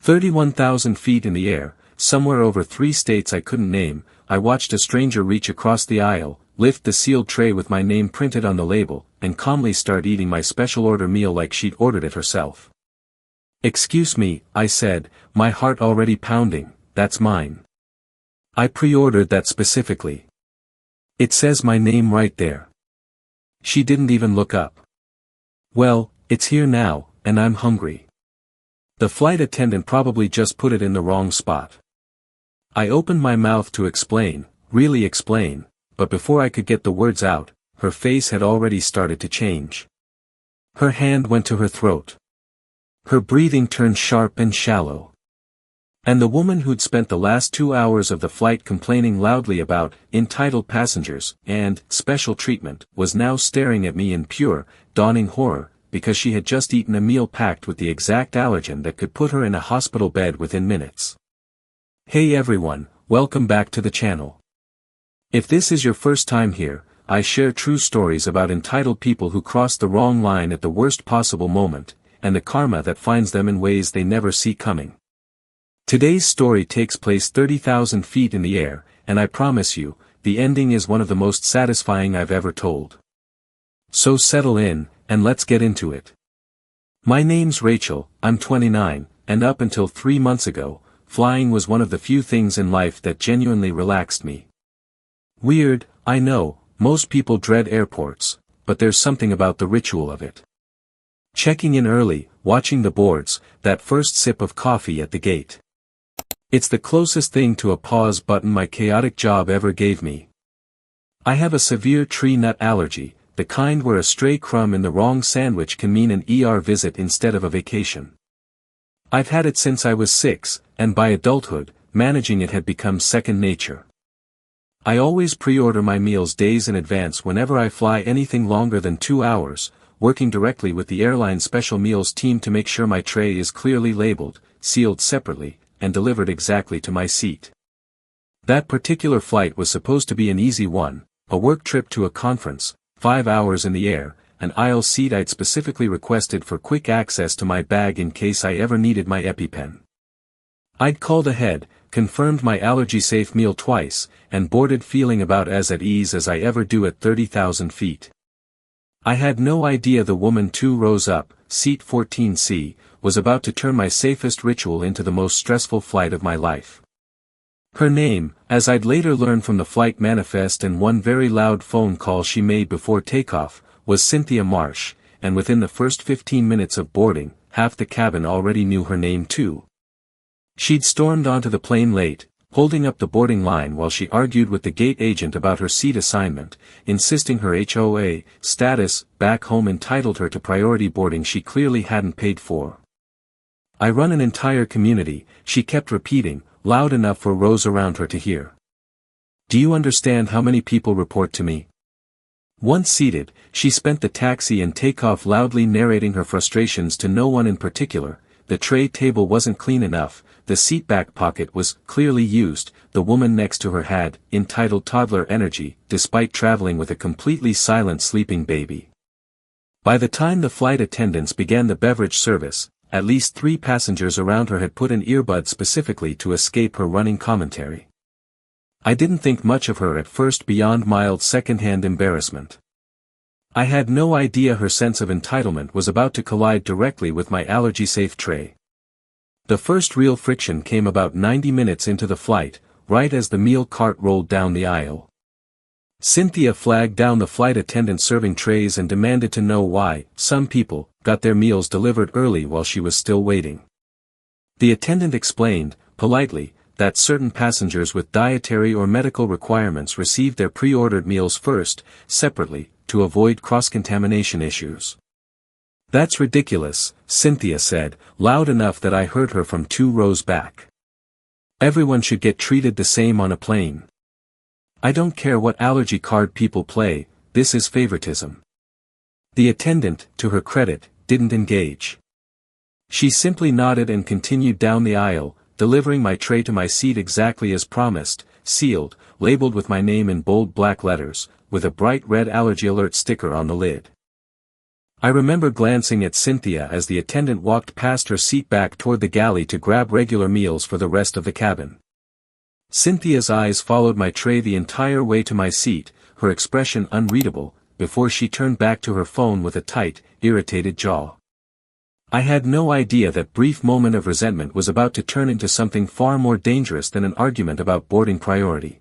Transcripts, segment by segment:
31,000 feet in the air, somewhere over 3 states I couldn't name, I watched a stranger reach across the aisle, lift the sealed tray with my name printed on the label, and calmly start eating my special order meal like she'd ordered it herself. "Excuse me," I said, my heart already pounding, "that's mine. I pre-ordered that specifically. It says my name right there." She didn't even look up. "Well, it's here now, and I'm hungry." The flight attendant probably just put it in the wrong spot. I opened my mouth to explain, really explain, but before I could get the words out, her face had already started to change. Her hand went to her throat. Her breathing turned sharp and shallow. And the woman who'd spent the last 2 hours of the flight complaining loudly about entitled passengers and special treatment was now staring at me in pure, dawning horror, because she had just eaten a meal packed with the exact allergen that could put her in a hospital bed within minutes. Hey everyone, welcome back to the channel. If this is your first time here, I share true stories about entitled people who cross the wrong line at the worst possible moment, and the karma that finds them in ways they never see coming. Today's story takes place 30,000 feet in the air, and I promise you, the ending is one of the most satisfying I've ever told. So settle in, and let's get into it. My name's Rachel, I'm 29, and up until 3 months ago, flying was one of the few things in life that genuinely relaxed me. Weird, I know, most people dread airports, but there's something about the ritual of it. Checking in early, watching the boards, that first sip of coffee at the gate. It's the closest thing to a pause button my chaotic job ever gave me. I have a severe tree nut allergy, the kind where a stray crumb in the wrong sandwich can mean an ER visit instead of a vacation. I've had it since I was 6, and by adulthood, managing it had become second nature. I always pre-order my meals days in advance whenever I fly anything longer than 2 hours, working directly with the airline's special meals team to make sure my tray is clearly labeled, sealed separately, and delivered exactly to my seat. That particular flight was supposed to be an easy one, a work trip to a conference, 5 hours in the air, an aisle seat I'd specifically requested for quick access to my bag in case I ever needed my EpiPen. I'd called ahead, confirmed my allergy-safe meal twice, and boarded feeling about as at ease as I ever do at 30,000 feet. I had no idea the woman 2 rows up, seat 14C, was about to turn my safest ritual into the most stressful flight of my life. Her name, as I'd later learn from the flight manifest and one very loud phone call she made before takeoff, was Cynthia Marsh, and within the first 15 minutes of boarding, half the cabin already knew her name too. She'd stormed onto the plane late, holding up the boarding line while she argued with the gate agent about her seat assignment, insisting her HOA status back home entitled her to priority boarding she clearly hadn't paid for. "I run an entire community," she kept repeating, loud enough for rows around her to hear. "Do you understand how many people report to me?" Once seated, she spent the taxi and takeoff loudly narrating her frustrations to no one in particular. The tray table wasn't clean enough, the seat back pocket was clearly used, the woman next to her had entitled toddler energy, despite traveling with a completely silent sleeping baby. By the time the flight attendants began the beverage service, at least 3 passengers around her had put in earbuds specifically to escape her running commentary. I didn't think much of her at first beyond mild second-hand embarrassment. I had no idea her sense of entitlement was about to collide directly with my allergy-safe tray. The first real friction came about 90 minutes into the flight, right as the meal cart rolled down the aisle. Cynthia flagged down the flight attendant serving trays and demanded to know why some people got their meals delivered early while she was still waiting. The attendant explained, politely, that certain passengers with dietary or medical requirements received their pre-ordered meals first, separately, to avoid cross-contamination issues. "That's ridiculous," Cynthia said, loud enough that I heard her from 2 rows back. "Everyone should get treated the same on a plane. I don't care what allergy card people play, this is favoritism." The attendant, to her credit, didn't engage. She simply nodded and continued down the aisle, delivering my tray to my seat exactly as promised, sealed, labeled with my name in bold black letters, with a bright red allergy alert sticker on the lid. I remember glancing at Cynthia as the attendant walked past her seat back toward the galley to grab regular meals for the rest of the cabin. Cynthia's eyes followed my tray the entire way to my seat, her expression unreadable, before she turned back to her phone with a tight, irritated jaw. I had no idea that brief moment of resentment was about to turn into something far more dangerous than an argument about boarding priority.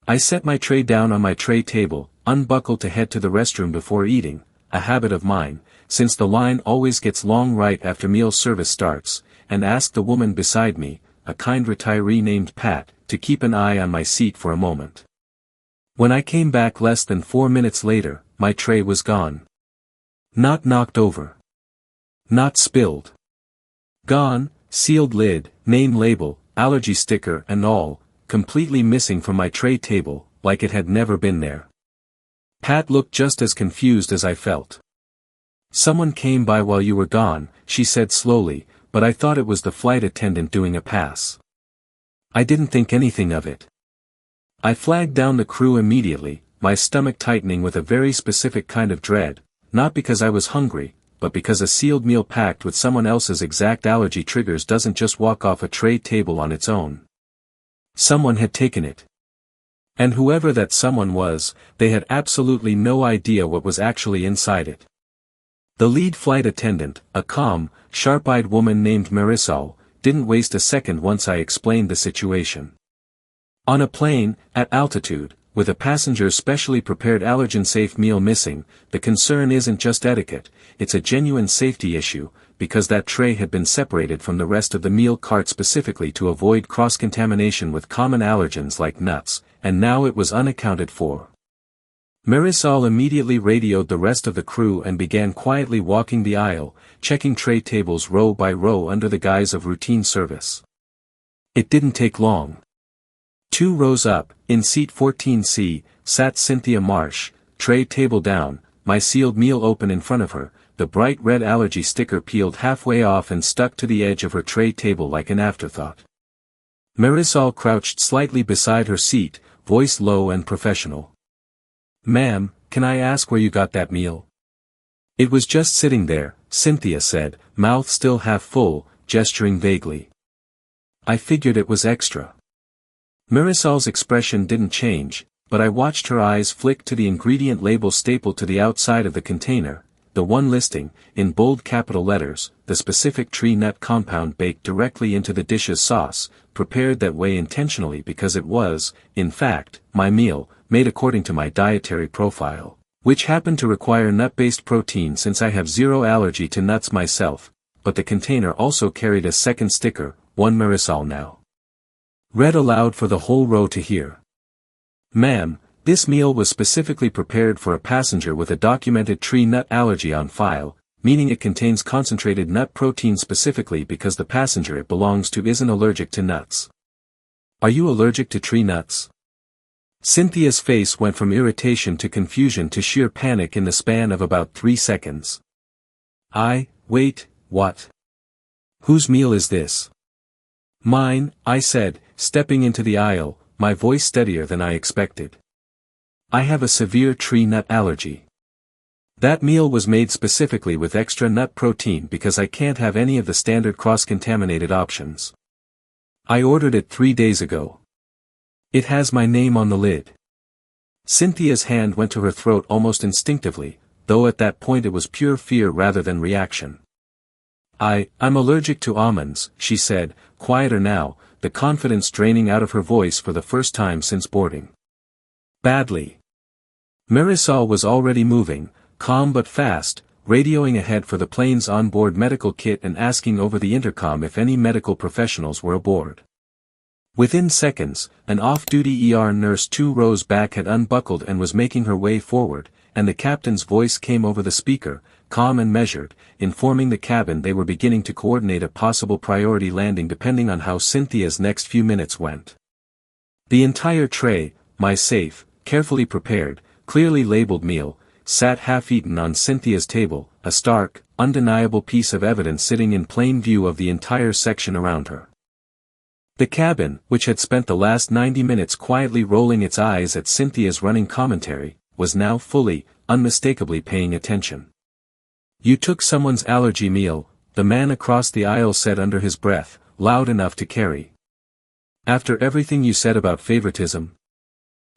I set my tray down on my tray table, unbuckled to head to the restroom before eating, a habit of mine, since the line always gets long right after meal service starts, and asked the woman beside me, a kind retiree named Pat, to keep an eye on my seat for a moment. When I came back less than 4 minutes later, my tray was gone. Not knocked over. Not spilled. Gone, sealed lid, name label, allergy sticker and all, completely missing from my tray table, like it had never been there. Pat looked just as confused as I felt. "Someone came by while you were gone," she said slowly, "but I thought it was the flight attendant doing a pass. I didn't think anything of it." I flagged down the crew immediately, my stomach tightening with a very specific kind of dread, not because I was hungry, but because a sealed meal packed with someone else's exact allergy triggers doesn't just walk off a tray table on its own. Someone had taken it. And whoever that someone was, they had absolutely no idea what was actually inside it. The lead flight attendant, a calm, sharp-eyed woman named Marisol, didn't waste a second once I explained the situation. On a plane, at altitude, with a passenger's specially prepared allergen-safe meal missing, the concern isn't just etiquette, it's a genuine safety issue, because that tray had been separated from the rest of the meal cart specifically to avoid cross-contamination with common allergens like nuts, and now it was unaccounted for. Marisol immediately radioed the rest of the crew and began quietly walking the aisle, checking tray tables row by row under the guise of routine service. It didn't take long. 2 rows up, in seat 14C, sat Cynthia Marsh, tray table down, my sealed meal open in front of her, the bright red allergy sticker peeled halfway off and stuck to the edge of her tray table like an afterthought. Marisol crouched slightly beside her seat, voice low and professional. "Ma'am, can I ask where you got that meal?" "It was just sitting there," Cynthia said, mouth still half full, gesturing vaguely. "I figured it was extra." Marisol's expression didn't change, but I watched her eyes flick to the ingredient label stapled to the outside of the container, the one listing, in bold capital letters, the specific tree nut compound baked directly into the dish's sauce, prepared that way intentionally because it was, in fact, my meal, made according to my dietary profile, which happened to require nut-based protein since I have zero allergy to nuts myself, but the container also carried a second sticker, one Marisol now read aloud for the whole row to hear. "Ma'am, this meal was specifically prepared for a passenger with a documented tree nut allergy on file, meaning it contains concentrated nut protein specifically because the passenger it belongs to isn't allergic to nuts. Are you allergic to tree nuts?" Cynthia's face went from irritation to confusion to sheer panic in the span of about 3 seconds. Wait, what? Whose meal is this?" "Mine," I said, stepping into the aisle, my voice steadier than I expected. "I have a severe tree nut allergy. That meal was made specifically with extra nut protein because I can't have any of the standard cross-contaminated options. I ordered it 3 days ago. It has my name on the lid." Cynthia's hand went to her throat almost instinctively, though at that point it was pure fear rather than reaction. I'm allergic to almonds," she said, quieter now, the confidence draining out of her voice for the first time since boarding. "Badly." Marisol was already moving, calm but fast, radioing ahead for the plane's onboard medical kit and asking over the intercom if any medical professionals were aboard. Within seconds, an off-duty ER nurse 2 rows back had unbuckled and was making her way forward, and the captain's voice came over the speaker, calm and measured, informing the cabin they were beginning to coordinate a possible priority landing depending on how Cynthia's next few minutes went. The entire tray, my safe, carefully prepared, clearly labeled meal, sat half-eaten on Cynthia's table, a stark, undeniable piece of evidence sitting in plain view of the entire section around her. The cabin, which had spent the last 90 minutes quietly rolling its eyes at Cynthia's running commentary, was now fully, unmistakably paying attention. "You took someone's allergy meal," the man across the aisle said under his breath, loud enough to carry. "After everything you said about favoritism?"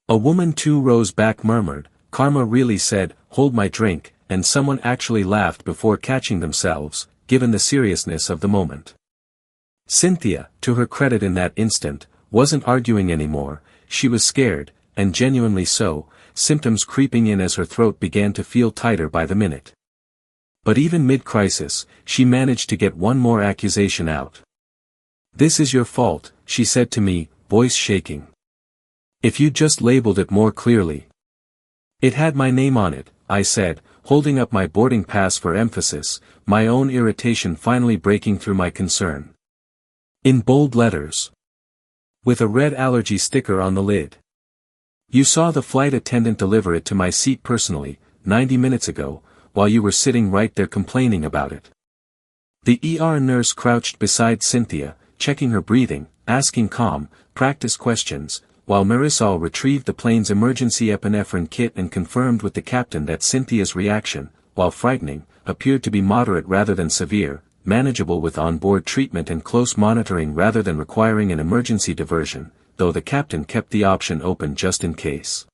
A woman 2 rows back murmured, "Karma really said, hold my drink," and someone actually laughed before catching themselves, given the seriousness of the moment. Cynthia, to her credit in that instant, wasn't arguing anymore. She was scared, and genuinely so, symptoms creeping in as her throat began to feel tighter by the minute. But even mid-crisis, she managed to get one more accusation out. "This is your fault," she said to me, voice shaking. "If you'd just labeled it more clearly." "It had my name on it," I said, holding up my boarding pass for emphasis, my own irritation finally breaking through my concern. "In bold letters. With a red allergy sticker on the lid. You saw the flight attendant deliver it to my seat personally, 90 minutes ago, while you were sitting right there complaining about it." The ER nurse crouched beside Cynthia, checking her breathing, asking calm, practice questions, while Marisol retrieved the plane's emergency epinephrine kit and confirmed with the captain that Cynthia's reaction, while frightening, appeared to be moderate rather than severe, manageable with on-board treatment and close monitoring rather than requiring an emergency diversion, though the captain kept the option open just in case.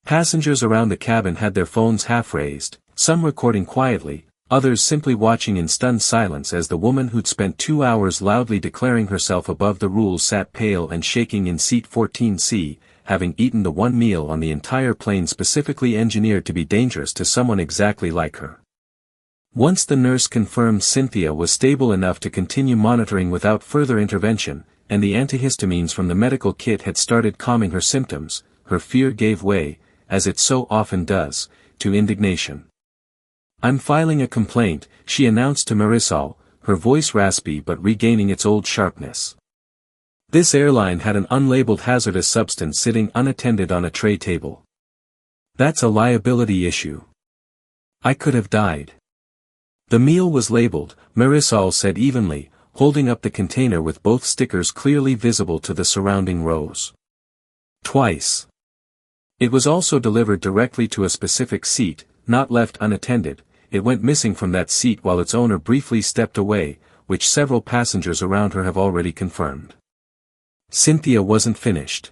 Passengers around the cabin had their phones half-raised, some recording quietly, others simply watching in stunned silence as the woman who'd spent 2 hours loudly declaring herself above the rules sat pale and shaking in seat 14C, having eaten the one meal on the entire plane specifically engineered to be dangerous to someone exactly like her. Once the nurse confirmed Cynthia was stable enough to continue monitoring without further intervention, and the antihistamines from the medical kit had started calming her symptoms, her fear gave way, as it so often does, to indignation. "I'm filing a complaint," she announced to Marisol, her voice raspy but regaining its old sharpness. "This airline had an unlabeled hazardous substance sitting unattended on a tray table. That's a liability issue. I could have died." "The meal was labeled," Marisol said evenly, holding up the container with both stickers clearly visible to the surrounding rows. "Twice. It was also delivered directly to a specific seat, not left unattended. It went missing from that seat while its owner briefly stepped away, which several passengers around her have already confirmed." Cynthia wasn't finished.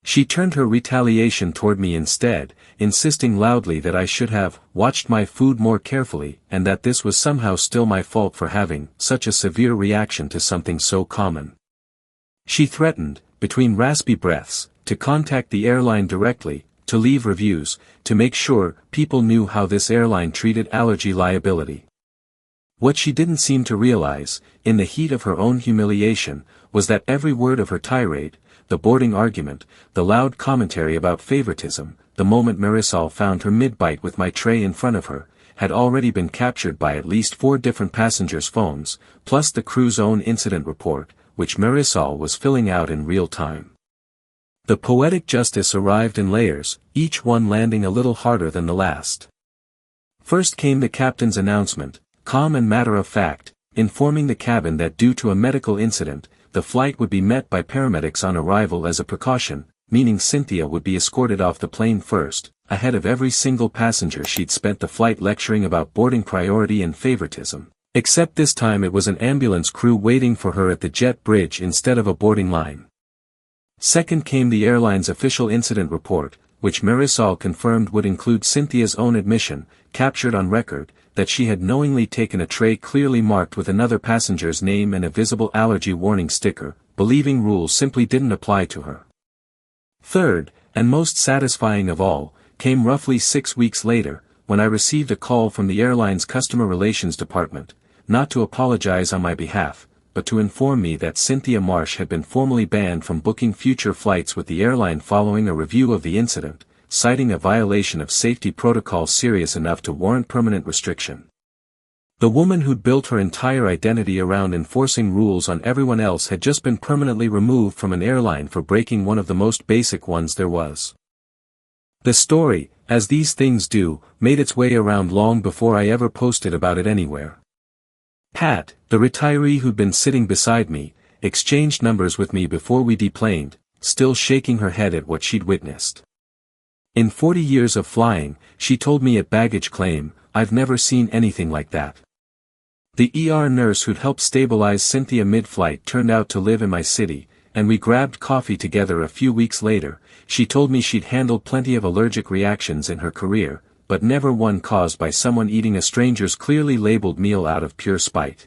She turned her retaliation toward me instead, insisting loudly that I should have watched my food more carefully and that this was somehow still my fault for having such a severe reaction to something so common. She threatened, between raspy breaths, to contact the airline directly, to leave reviews, to make sure people knew how this airline treated allergy liability. What she didn't seem to realize, in the heat of her own humiliation, was that every word of her tirade, the boarding argument, the loud commentary about favoritism, the moment Marisol found her mid-bite with my tray in front of her, had already been captured by at least 4 different passengers' phones, plus the crew's own incident report, which Marisol was filling out in real time. The poetic justice arrived in layers, each one landing a little harder than the last. First came the captain's announcement, calm and matter-of-fact, informing the cabin that due to a medical incident, the flight would be met by paramedics on arrival as a precaution, meaning Cynthia would be escorted off the plane first, ahead of every single passenger she'd spent the flight lecturing about boarding priority and favoritism, except this time it was an ambulance crew waiting for her at the jet bridge instead of a boarding line. Second came the airline's official incident report, which Marisol confirmed would include Cynthia's own admission, captured on record, that she had knowingly taken a tray clearly marked with another passenger's name and a visible allergy warning sticker, believing rules simply didn't apply to her. Third, and most satisfying of all, came roughly 6 weeks later, when I received a call from the airline's customer relations department, not to apologize on my behalf, but to inform me that Cynthia Marsh had been formally banned from booking future flights with the airline following a review of the incident, citing a violation of safety protocol serious enough to warrant permanent restriction. The woman who'd built her entire identity around enforcing rules on everyone else had just been permanently removed from an airline for breaking one of the most basic ones there was. The story, as these things do, made its way around long before I ever posted about it anywhere. Pat, the retiree who'd been sitting beside me, exchanged numbers with me before we deplaned, still shaking her head at what she'd witnessed. In 40 years of flying, she told me at baggage claim, I've never seen anything like that. The ER nurse who'd helped stabilize Cynthia mid-flight turned out to live in my city, and we grabbed coffee together a few weeks later. She told me she'd handled plenty of allergic reactions in her career, but never one caused by someone eating a stranger's clearly labeled meal out of pure spite.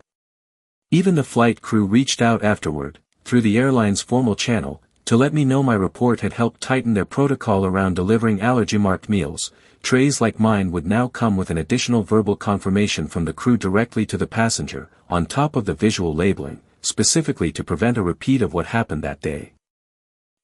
Even the flight crew reached out afterward, through the airline's formal channel, to let me know my report had helped tighten their protocol around delivering allergy-marked meals. Trays like mine would now come with an additional verbal confirmation from the crew directly to the passenger, on top of the visual labeling, specifically to prevent a repeat of what happened that day.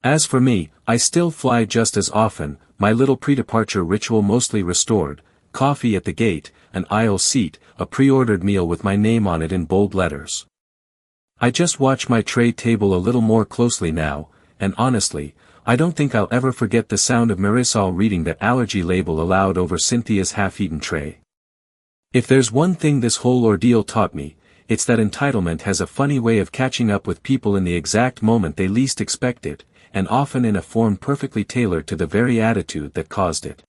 As for me, I still fly just as often, my little pre-departure ritual mostly restored: coffee at the gate, an aisle seat, a pre-ordered meal with my name on it in bold letters. I just watch my tray table a little more closely now, and honestly, I don't think I'll ever forget the sound of Marisol reading that allergy label aloud over Cynthia's half-eaten tray. If there's one thing this whole ordeal taught me, it's that entitlement has a funny way of catching up with people in the exact moment they least expect it, and often in a form perfectly tailored to the very attitude that caused it.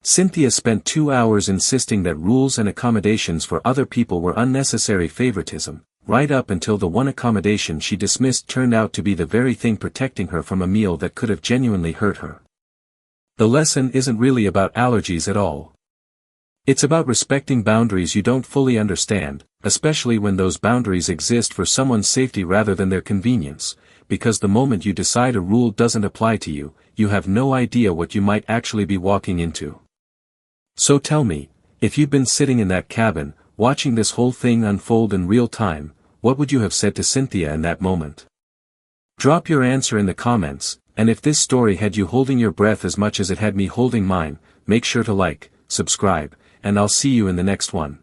Cynthia spent 2 hours insisting that rules and accommodations for other people were unnecessary favoritism, right up until the one accommodation she dismissed turned out to be the very thing protecting her from a meal that could have genuinely hurt her. The lesson isn't really about allergies at all. It's about respecting boundaries you don't fully understand, especially when those boundaries exist for someone's safety rather than their convenience, because the moment you decide a rule doesn't apply to you, you have no idea what you might actually be walking into. So tell me, if you'd been sitting in that cabin, watching this whole thing unfold in real time, what would you have said to Cynthia in that moment? Drop your answer in the comments, and if this story had you holding your breath as much as it had me holding mine, make sure to like, subscribe, and I'll see you in the next one.